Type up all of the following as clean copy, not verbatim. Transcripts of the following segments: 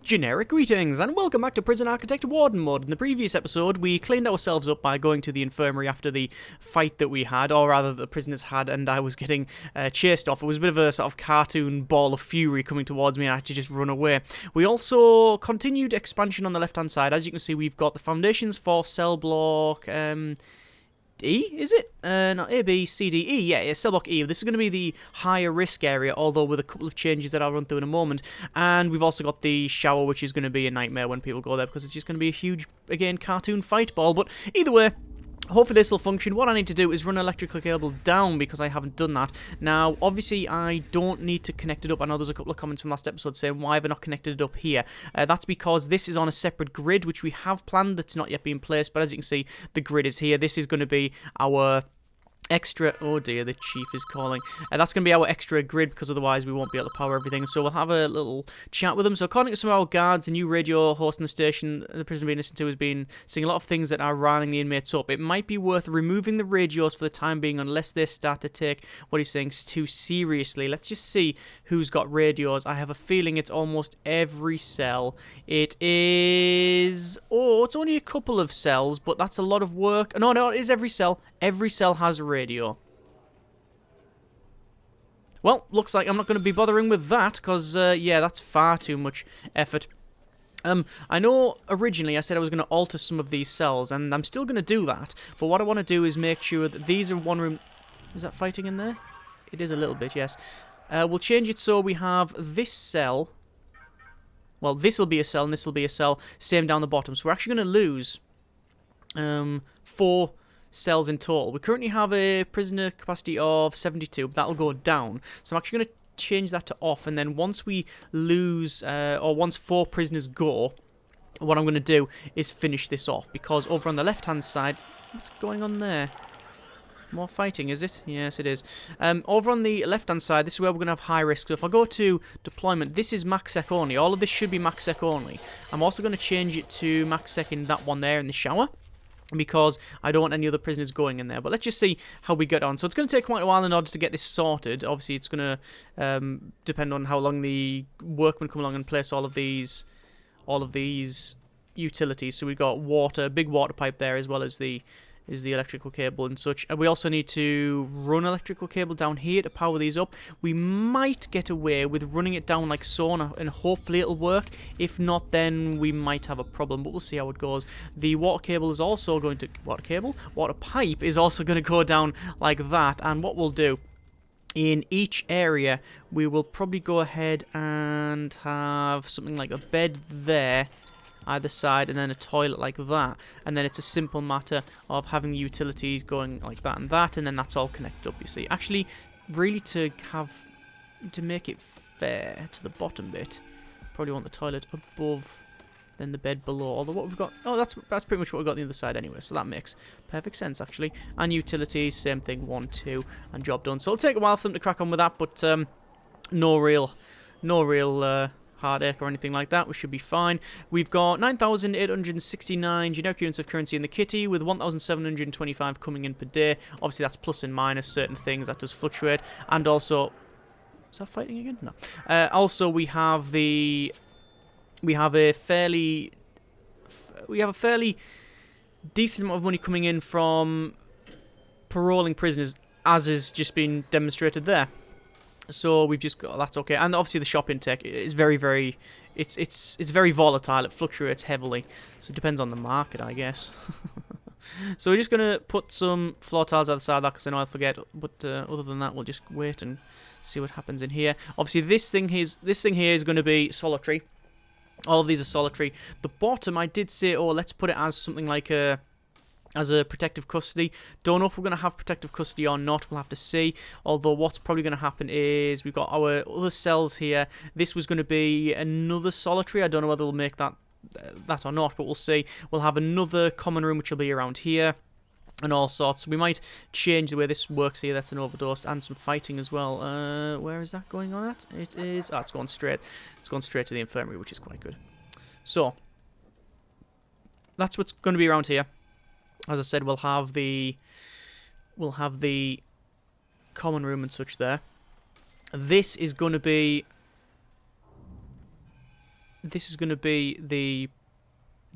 Generic greetings, and welcome back to Prison Architect Warden Mode. In the previous episode, we cleaned ourselves up by going to the infirmary after the fight that we had, or rather the prisoners had, and I was getting chased off. It was a bit of a sort of cartoon ball of fury coming towards me, and I had to just run away. We also continued expansion on the left-hand side. As you can see, we've got the foundations for cell block... E, is it? Not A, B, C, D, E. Yeah, cell block E. This is going to be the higher risk area, although with a couple of changes that I'll run through in a moment. And we've also got the shower, which is going to be a nightmare when people go there, because it's just going to be a huge, again, cartoon fight ball. But either way, hopefully this will function. What I need to do is run an electrical cable down because I haven't done that. Now, obviously, I don't need to connect it up. I know there's a couple of comments from last episode saying, why have I not connected it up here? That's because this is on a separate grid, which we have planned. That's not yet being placed, but as you can see, the grid is here. This is going to be our extra... Oh dear, the chief is calling. That's going to be our extra grid, because otherwise we won't be able to power everything. So we'll have a little chat with them. So according to some of our guards, the new radio host in the station the prisoner being listened to has been seeing a lot of things that are riling the inmates up. It might be worth removing the radios for the time being unless they start to take what he's saying too seriously. Let's just see who's got radios. I have a feeling it's almost every cell. It is... Oh, it's only a couple of cells, but that's a lot of work. No, it is every cell. Every cell has a radio. Well, looks like I'm not going to be bothering with that, because, yeah, that's far too much effort. I know originally I said I was going to alter some of these cells, and I'm still going to do that, but what I want to do is make sure that these are one room... Is that fighting in there? It is a little bit, yes. We'll change it so we have this cell... Well, this will be a cell, and this will be a cell, same down the bottom. So we're actually going to lose 4 cells in total. We currently have a prisoner capacity of 72, but that'll go down. So I'm actually going to change that to off, and then once we lose, or once 4 prisoners go, what I'm going to do is finish this off, because over on the left-hand side... What's going on there? More fighting, is it? Yes, it is. Over on the left-hand side, this is where we're going to have high risk. So if I go to deployment, this is max sec only. All of this should be max sec only. I'm also going to change it to max sec in that one there in the shower, because I don't want any other prisoners going in there. But let's just see how we get on. So it's going to take quite a while in order to get this sorted. Obviously, it's going to depend on how long the workmen come along and place all of these utilities. So we've got water, big water pipe there, as well as the electrical cable and such. And we also need to run electrical cable down here to power these up. We might get away with running it down like so, and hopefully it'll work. If not, then we might have a problem, but we'll see how it goes. The water cable is also going to... Water pipe is also going to go down like that. And what we'll do, in each area, we will probably go ahead and have something like a bed there, either side, and then a toilet like that, and then it's a simple matter of having the utilities going like that, and then that's all connected up, you see. Actually, really to make it fair to the bottom bit, probably want the toilet above, then the bed below, although what we've got... Oh, that's pretty much what we've got on the other side anyway, so that makes perfect sense, actually. And utilities, same thing, 1, 2, and job done. So it'll take a while for them to crack on with that, but no real heartache or anything like that. We should be fine. We've got 9,869 generic units of currency in the kitty, with 1,725 coming in per day. Obviously, that's plus and minus certain things. That does fluctuate. And also... Is that fighting again? No. Also, we have a fairly decent amount of money coming in from paroling prisoners, as has just been demonstrated there. So we've just got... That's okay. And obviously the shop intake is very, very... It's very volatile. It fluctuates heavily. So it depends on the market, I guess. So we're just going to put some floor tiles either side of that, because I know I'll forget. But other than that, we'll just wait and see what happens in here. Obviously this thing here is going to be solitary. All of these are solitary. The bottom, I did say, oh, let's put it as something like as a protective custody. Don't know if we're going to have protective custody or not. We'll have to see. Although what's probably going to happen is we've got our other cells here. This was going to be another solitary. I don't know whether we'll make that or not, but we'll see. We'll have another common room, which will be around here, and all sorts. We might change the way this works here. That's an overdose, and some fighting as well. Where is that going on at? It is... Oh, it's going straight. It's going straight to the infirmary, which is quite good. So that's what's going to be around here. As I said, we'll have the common room and such there. This is going to be this is going to be the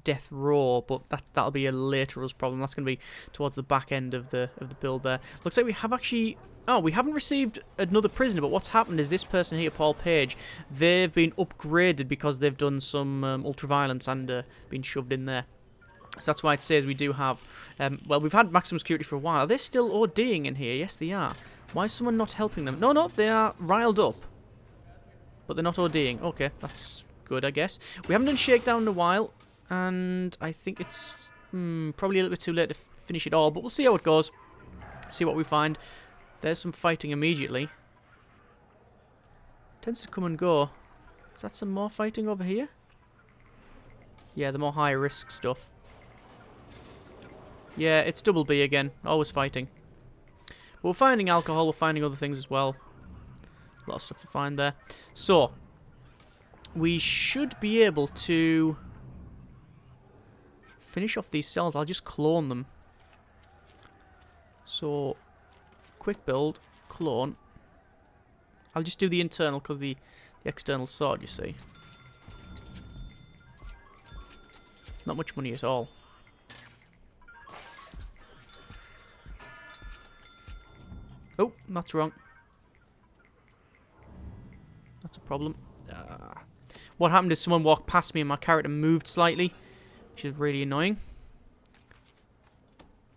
death row, but that'll be a later us problem. That's going to be towards the back end of the build there. Looks like we have actually... Oh, we haven't received another prisoner, but what's happened is this person here, Paul Page, they've been upgraded because they've done some ultraviolence and been shoved in there. So that's why it says we do have... well, we've had maximum security for a while. Are they still ODing in here? Yes, they are. Why is someone not helping them? No, they are riled up. But they're not ODing. Okay, that's good, I guess. We haven't done shakedown in a while, and I think it's probably a little bit too late to finish it all, but we'll see how it goes. See what we find. There's some fighting immediately. Tends to come and go. Is that some more fighting over here? Yeah, the more high risk stuff. Yeah, it's double B again. Always fighting. But we're finding alcohol, we're finding other things as well. A lot of stuff to find there. So, we should be able to finish off these cells. I'll just clone them. So... quick build, clone. I'll just do the internal because the external sword, you see. Not much money at all. Oh, that's wrong. That's a problem. What happened is someone walked past me and my character moved slightly, which is really annoying.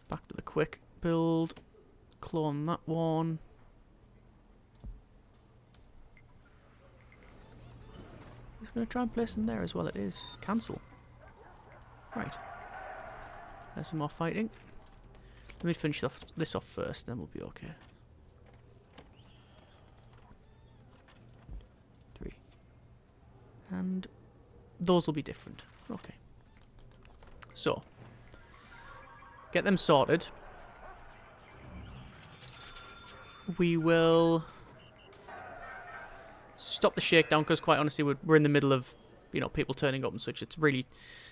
Back to the quick build. Clone that one. He's going to try and place them there as well. It is. Cancel. Right. There's some more fighting. Let me finish this off first, then we'll be okay. 3. And those will be different. Okay. So. Get them sorted. We will stop the shakedown because, quite honestly, we're in the middle of, you know, people turning up and such. It's really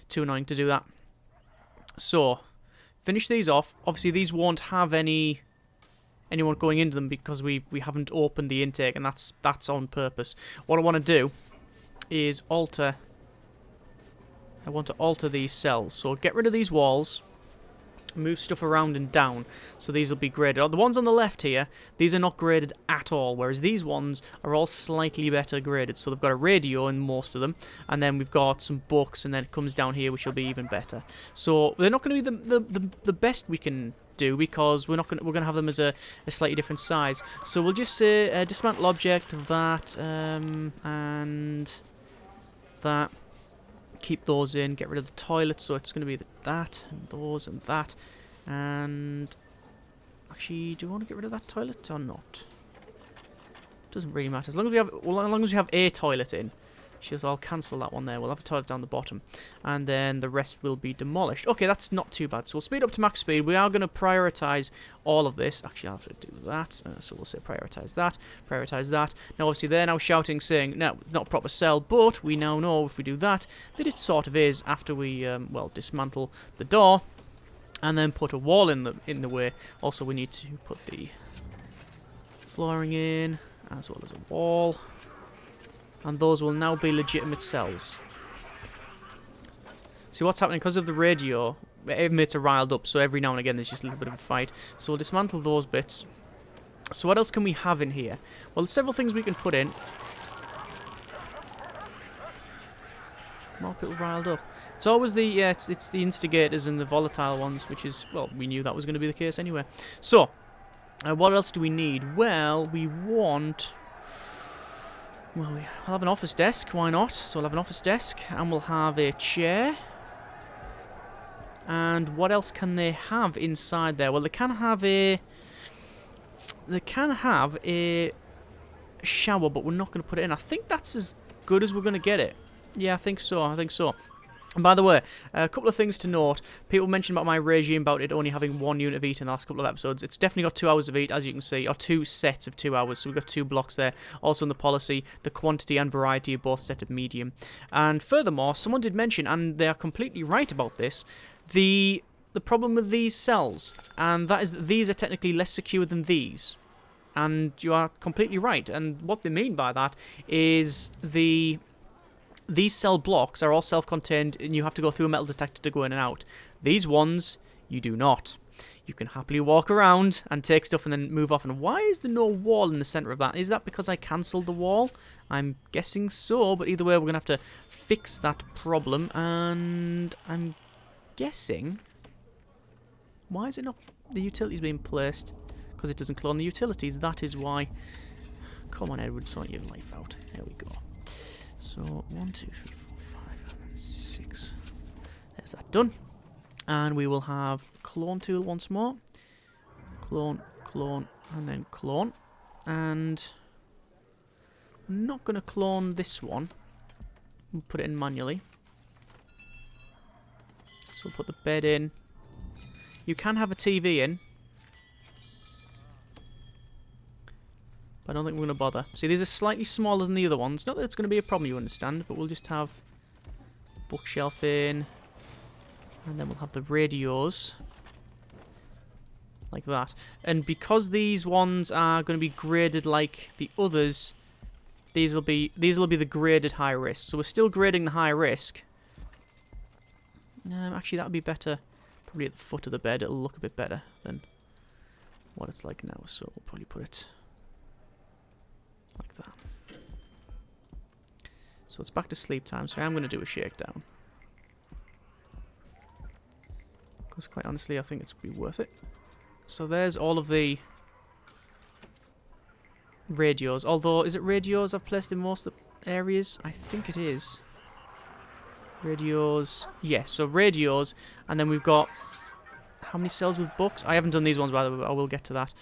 too annoying to do that. So, finish these off. Obviously, these won't have anyone going into them because we haven't opened the intake, and that's on purpose. What I want to do is alter. I want to alter these cells. So get rid of these walls. Move stuff around and down, so these will be graded. The ones on the left here, these are not graded at all, whereas these ones are all slightly better graded. So they've got a radio in most of them, and then we've got some books, and then it comes down here, which will be even better. So they're not going to be the best we can do because we're going to have them as a slightly different size. So we'll just say dismantle object that and that. Keep those in, get rid of the toilets, so it's going to be that, and those, and that, and actually, do we want to get rid of that toilet or not? Doesn't really matter, as long as we have a toilet in. So I'll cancel that one there, we'll have a toilet down the bottom, and then the rest will be demolished. Okay, that's not too bad, so we'll speed up to max speed. We are going to prioritise all of this. Actually, I'll have to do that, so we'll say prioritise that, prioritise that. Now, obviously, they're now shouting, saying, no, not a proper cell, but we now know if we do that it sort of is after we, well, dismantle the door, and then put a wall in the way. Also, we need to put the flooring in, as well as a wall. And those will now be legitimate cells. See what's happening because of the radio. Inmates are riled up, so every now and again there's just a little bit of a fight. So we'll dismantle those bits. So what else can we have in here? Well, there's several things we can put in. More people riled up. It's always the it's the instigators and the volatile ones, which is, well, we knew that was going to be the case anyway. So what else do we need? Well, we want. Well, we'll have an office desk, why not? So we'll have an office desk, and we'll have a chair. And what else can they have inside there? Well, they can have a shower, but we're not going to put it in. I think that's as good as we're going to get it. Yeah, I think so, And by the way, a couple of things to note. People mentioned about my regime about it only having 1 unit of eat in the last couple of episodes. It's definitely got 2 hours of eat, as you can see, or 2 sets of 2 hours. So we've got 2 blocks there. Also in the policy, the quantity and variety are both set at medium. And furthermore, someone did mention, and they are completely right about this, the problem with these cells, and that is that these are technically less secure than these. And you are completely right. And what they mean by that is the these cell blocks are all self-contained, and you have to go through a metal detector to go in and out. These ones, you do not. You can happily walk around and take stuff and then move off. And why is there no wall in the center of that? Is that because I cancelled the wall? I'm guessing so, but either way, we're going to have to fix that problem. And I'm guessing... Why is it not... The utilities being placed? Because it doesn't clone the utilities. That is why. Come on, Edward, sort your life out. There we go. So, 1, 2, 3, 4, 5, 6. There's that done. And we will have clone tool once more. Clone, clone, and then clone. And I'm not going to clone this one. We'll put it in manually. So we'll put the bed in. You can have a TV in. But I don't think we're going to bother. See, these are slightly smaller than the other ones. Not that it's going to be a problem, you understand, but we'll just have bookshelf in. And then we'll have the radios. Like that. And because these ones are going to be graded like the others, these will be the graded high risk. So we're still grading the high risk. Actually, that would be better. Probably at the foot of the bed. It'll look a bit better than what it's like now. So we'll probably put it like that. So it's back to sleep time. So I'm going to do a shakedown. Because quite honestly, I think it's be worth it. So there's all of the radios. Although, is it radios I've placed in most of the areas? I think it is. Radios. Yeah, so radios. And then we've got... How many cells with books? I haven't done these ones, by the way, but I will get to that.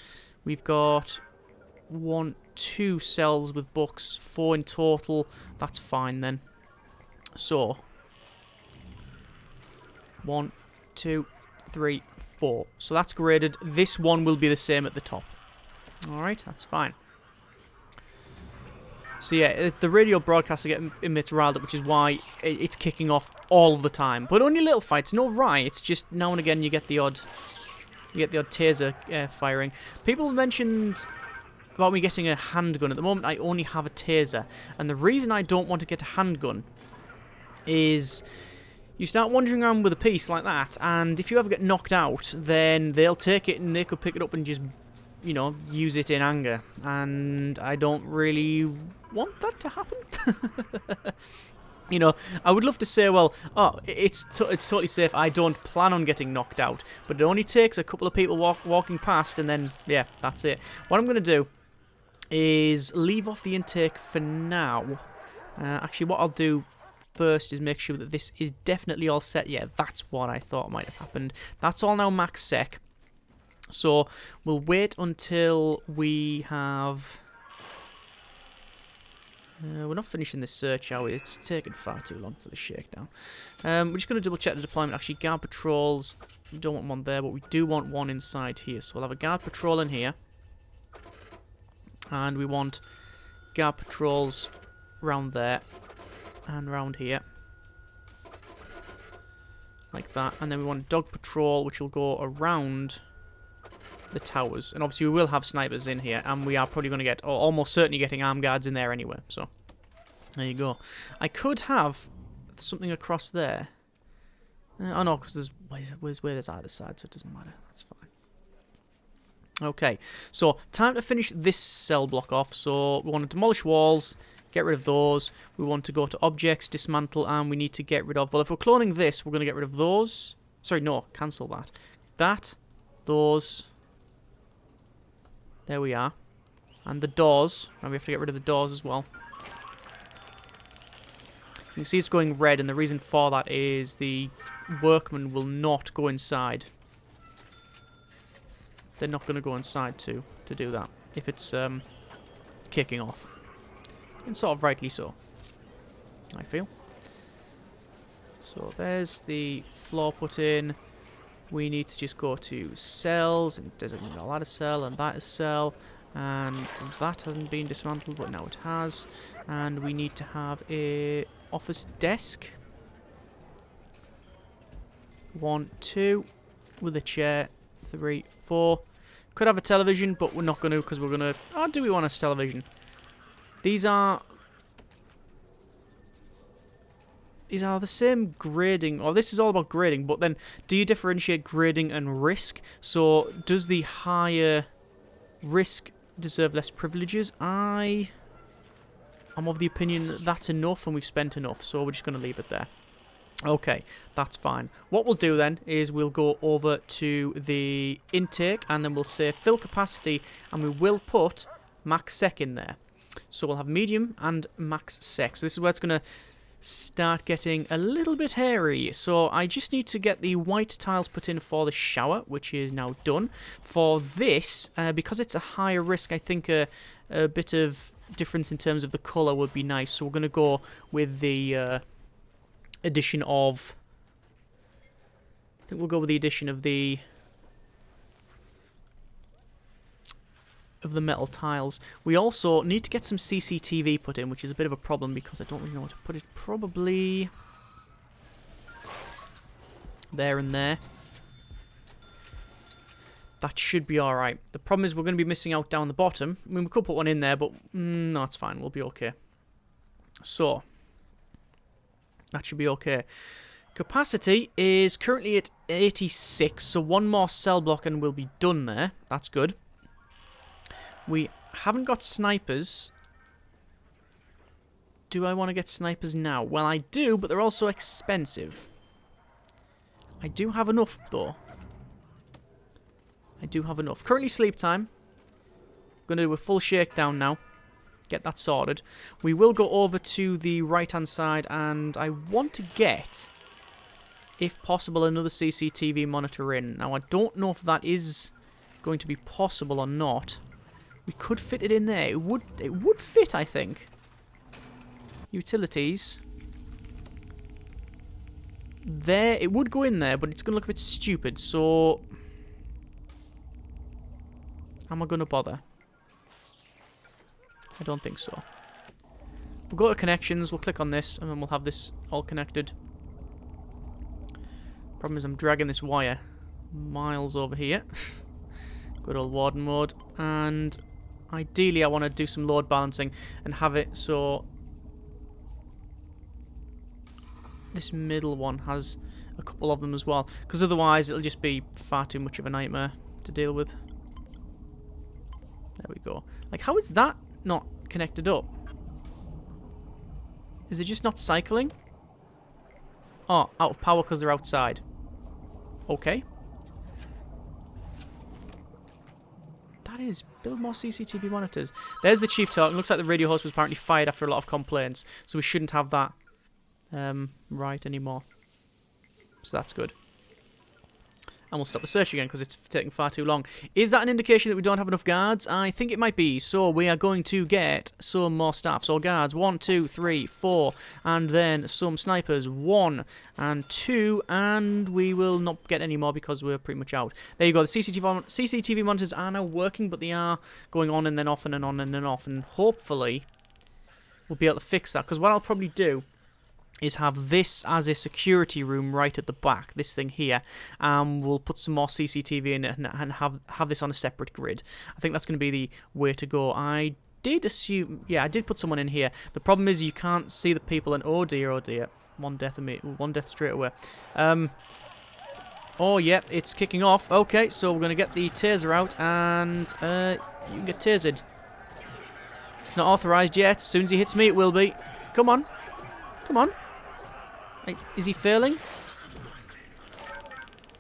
We've got 1, 2 cells with books. 4 in total. That's fine, then. So... 1, 2, 3, 4. So that's graded. This one will be the same at the top. Alright, that's fine. So yeah, the radio broadcaster emits riled up, which is why it's kicking off all the time. But only little fights, no riots. Just now and again you get the odd taser firing. People mentioned about me getting a handgun. At the moment I only have a taser. And the reason I don't want to get a handgun is... You start wandering around with a piece like that, and if you ever get knocked out, then they'll take it and they could pick it up and just, you know, use it in anger. And I don't really want that to happen. You know, I would love to say, well, oh, it's totally safe. I don't plan on getting knocked out. But it only takes a couple of people walking past, and then, yeah, that's it. What I'm going to do is leave off the intake for now. Actually, what I'll do... first is make sure that this is definitely all set. Yeah, that's what I thought might have happened. That's all now max sec. So we'll wait until we have... we're not finishing this search, are we? It's taken far too long for the shakedown. We're just going to double check the deployment. Actually, guard patrols, we don't want one there, but we do want one inside here. So we'll have a guard patrol in here. And we want guard patrols round there. And round here. Like that. And then we want dog patrol, which will go around the towers. And obviously we will have snipers in here. And we are probably going to get, or almost certainly getting armed guards in there anyway. So, there you go. I could have something across there. Oh no, because there's where there's either side, so it doesn't matter. That's fine. Okay, so time to finish this cell block off. So we want to demolish walls. Get rid of those. We want to go to objects, dismantle, and we need to get rid of... Well, if we're cloning this, we're going to get rid of those. Sorry, no, cancel that. That, those. There we are. And the doors. And we have to get rid of the doors as well. You can see it's going red, and the reason for that is the workmen will not go inside. They're not going to go inside to do that if it's kicking off. And sort of rightly so, I feel. So there's the floor put in. We need to just go to cells and designate that a cell and that is cell. And that hasn't been dismantled, but now it has. And we need to have a office desk. 1, 2 with a chair. 3, 4. Could have a television, but we're not going to because we're going to... Oh, do we want a television? These are... these are the same grading, or this is all about grading, but then do you differentiate grading and risk? So does the higher risk deserve less privileges? I'm of the opinion that that's enough and we've spent enough, so we're just going to leave it there. Okay, that's fine. What we'll do then is we'll go over to the intake and then we'll say fill capacity and we will put max sec in there. So we'll have medium and max sec. So this is where it's going to start getting a little bit hairy. So I just need to get the white tiles put in for the shower, which is now done. For this, because it's a higher risk, I think a bit of difference in terms of the colour would be nice. So we're going to go with the addition of... I think we'll go with the addition of the metal tiles. We also need to get some CCTV put in, which is a bit of a problem because I don't really know where to put it. Probably there and there. That should be alright. The problem is we're going to be missing out down the bottom. I mean, we could put one in there, but no, it's fine. We'll be okay. So, that should be okay. Capacity is currently at 86, so one more cell block and we'll be done there. That's good. We haven't got snipers. Do I want to get snipers now? Well, I do, but they're also expensive. I do have enough, though. I do have enough. Currently sleep time. Going to do a full shakedown now. Get that sorted. We will go over to the right-hand side, and I want to get, if possible, another CCTV monitor in. Now, I don't know if that is going to be possible or not. We could fit it in there. It would fit, I think. Utilities. There, it would go in there, but it's going to look a bit stupid, so... Am I going to bother? I don't think so. We'll go to connections, we'll click on this, and then we'll have this all connected. Problem is I'm dragging this wire miles over here. Good old warden mode, and... Ideally, I want to do some load balancing and have it so this middle one has a couple of them as well. Because otherwise, it'll just be far too much of a nightmare to deal with. There we go. Like, how is that not connected up? Is it just not cycling? Oh, out of power because they're outside. Okay. That is, build more CCTV monitors. There's the chief talking. Looks like the radio host was apparently fired after a lot of complaints. So we shouldn't have that right anymore. So that's good. And we'll stop the search again because it's taking far too long. Is that an indication that we don't have enough guards? I think it might be. So we are going to get some more staff. So guards, 1, 2, 3, 4. And then some snipers, 1 and 2. And we will not get any more because we're pretty much out. There you go. The CCTV monitors are now working, but they are going on and then off and then on and then off. And hopefully we'll be able to fix that. Because what I'll probably do is have this as a security room right at the back, this thing here. We'll put some more CCTV in it and have this on a separate grid. I think that's going to be the way to go. I did assume, yeah, I did put someone in here. The problem is you can't see the people, and oh dear, one death straight away. Oh yeah, it's kicking off. Okay, so we're going to get the taser out, and you can get tasered. Not authorized yet. As soon as he hits me, it will be. Come on. Come on. Is he failing?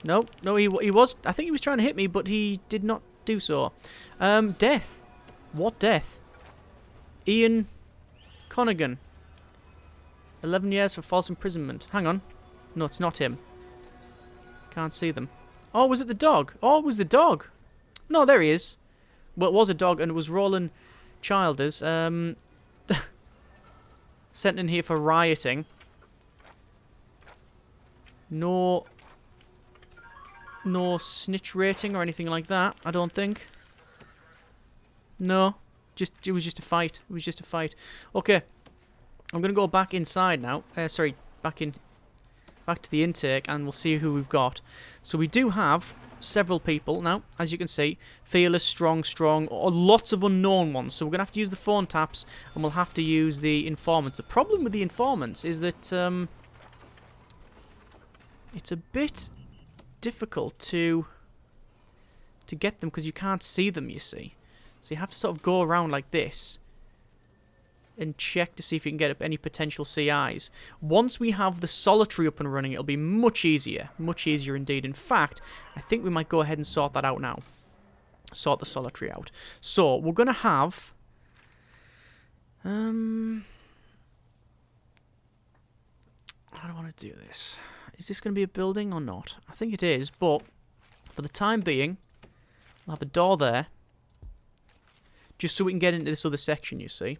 No, he was. I think he was trying to hit me, but he did not do so. Death. What death? Ian Connigan. 11 years for false imprisonment. Hang on. No, it's not him. Can't see them. Oh, was it the dog? Oh, it was the dog. No, there he is. Well, it was a dog, and it was Roland Childers. Sent in here for rioting. No snitch rating or anything like that, I don't think. No. It was just a fight. It was just a fight. Okay. I'm going to go back inside now. Sorry, back to the intake, and we'll see who we've got. So we do have several people now, as you can see. Fearless, strong, or lots of unknown ones. So we're going to have to use the phone taps, and we'll have to use the informants. The problem with the informants is that it's a bit difficult to get them because you can't see them, you see. So you have to sort of go around like this and check to see if you can get up any potential CIs. Once we have the solitary up and running, it'll be much easier indeed. In fact, I think we might go ahead and sort that out now. Sort the solitary out. So we're going to have... how do I want to do this? Is this going to be a building or not? I think it is, but for the time being, we'll have a door there. Just so we can get into this other section, you see.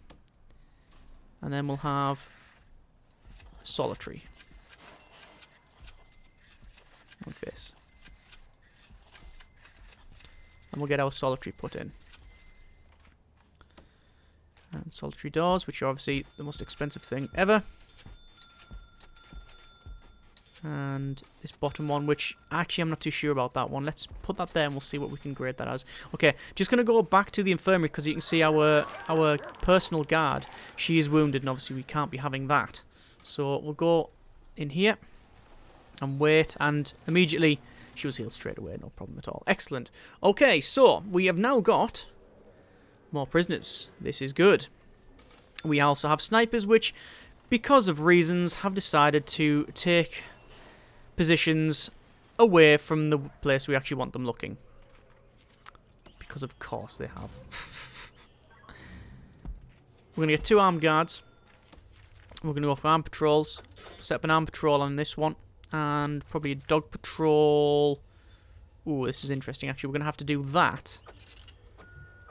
And then we'll have solitary. Like this. And we'll get our solitary put in. And solitary doors, which are obviously the most expensive thing ever. And this bottom one, which actually I'm not too sure about that one. Let's put that there and we'll see what we can grade that as. Okay, just going to go back to the infirmary because you can see our personal guard. She is wounded and obviously we can't be having that. So we'll go in here and wait, and immediately she was healed straight away, no problem at all. Excellent. Okay, so we have now got more prisoners. This is good. We also have snipers which, because of reasons, have decided to take positions away from the place we actually want them looking. Because of course they have. We're going to get 2 armed guards. We're going to go for armed patrols. Set up an armed patrol on this one. And probably a dog patrol. Ooh, this is interesting actually. We're going to have to do that.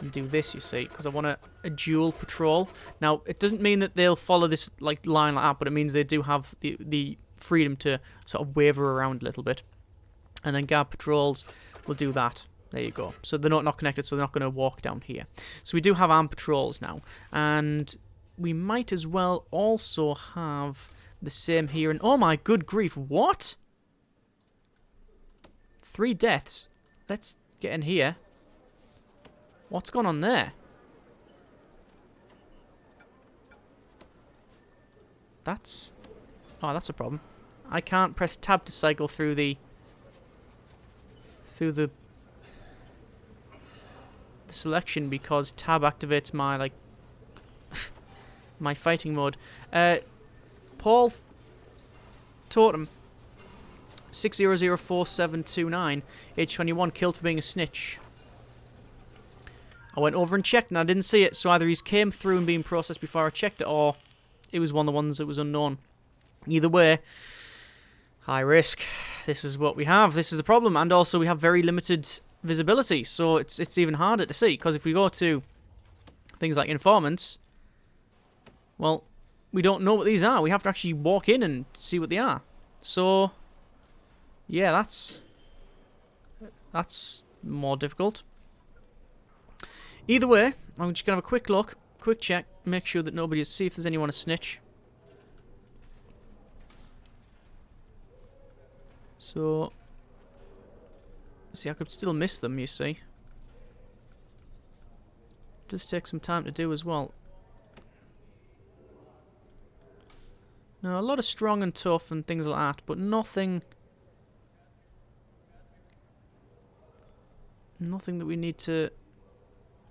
And do this, you see, because I want a dual patrol. Now, it doesn't mean that they'll follow this line like that, but it means they do have the freedom to sort of waver around a little bit. And then guard patrols will do that. There you go. So they're not connected, so they're not going to walk down here. So we do have armed patrols now. And we might as well also have the same here. And oh my good grief, what? 3 deaths. Let's get in here. What's going on there? That's... oh, that's a problem. I can't press tab to cycle through the selection because tab activates my, like, my fighting mode. Paul Totem 6004729, age 21, killed for being a snitch. I went over and checked and I didn't see it, so either he's came through and been processed before I checked it, or it was one of the ones that was unknown. Either way, high risk. This is what we have. This is the problem, and also we have very limited visibility, so it's even harder to see, because if we go to things like informants, well, we don't know what these are. We have to actually walk in and see what they are. So, yeah, that's more difficult. Either way, I'm just going to have a quick look, quick check, make sure that nobody... see if there's anyone a snitch. So, see, I could still miss them, you see. Does take some time to do as well. No, a lot of strong and tough and things like that, but nothing that we need to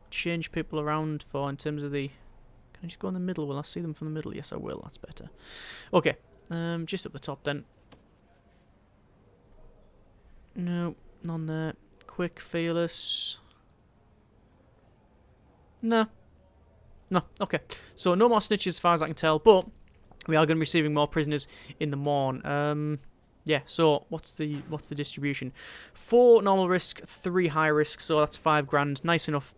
change people around for in terms of the... can I just go in the middle? Will I see them from the middle? Yes, I will. That's better. Okay, just up the top then. No, none there. Quick, fearless. No. No, okay. So no more snitches as far as I can tell, but we are going to be receiving more prisoners in the morn. Yeah, so what's the distribution? 4 normal risk, 3 high risk, so that's 5 grand. Nice enough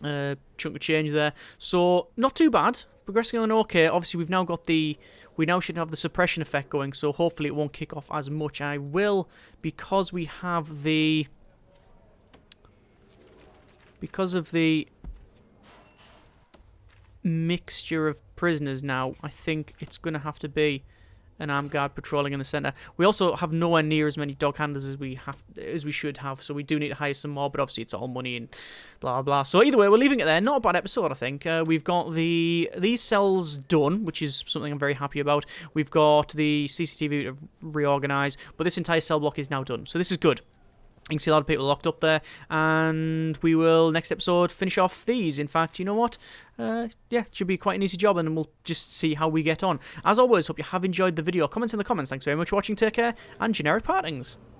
chunk of change there. So not too bad. Progressing on okay. Obviously we've now got we now should have the suppression effect going, so hopefully it won't kick off as much. I will, because we have because of the mixture of prisoners now, I think it's going to have to be an armed guard patrolling in the centre. We also have nowhere near as many dog handlers as we should have, so we do need to hire some more, but obviously it's all money and blah blah. So either way, we're leaving it there. Not a bad episode, I think. We've got these cells done, which is something I'm very happy about. We've got the CCTV to reorganise, but this entire cell block is now done, so this is good. You can see a lot of people locked up there, and we will, next episode, finish off these. In fact, you know what? Yeah, it should be quite an easy job, and we'll just see how we get on. As always, hope you have enjoyed the video. Comments in the comments. Thanks very much for watching. Take care, and generic partings.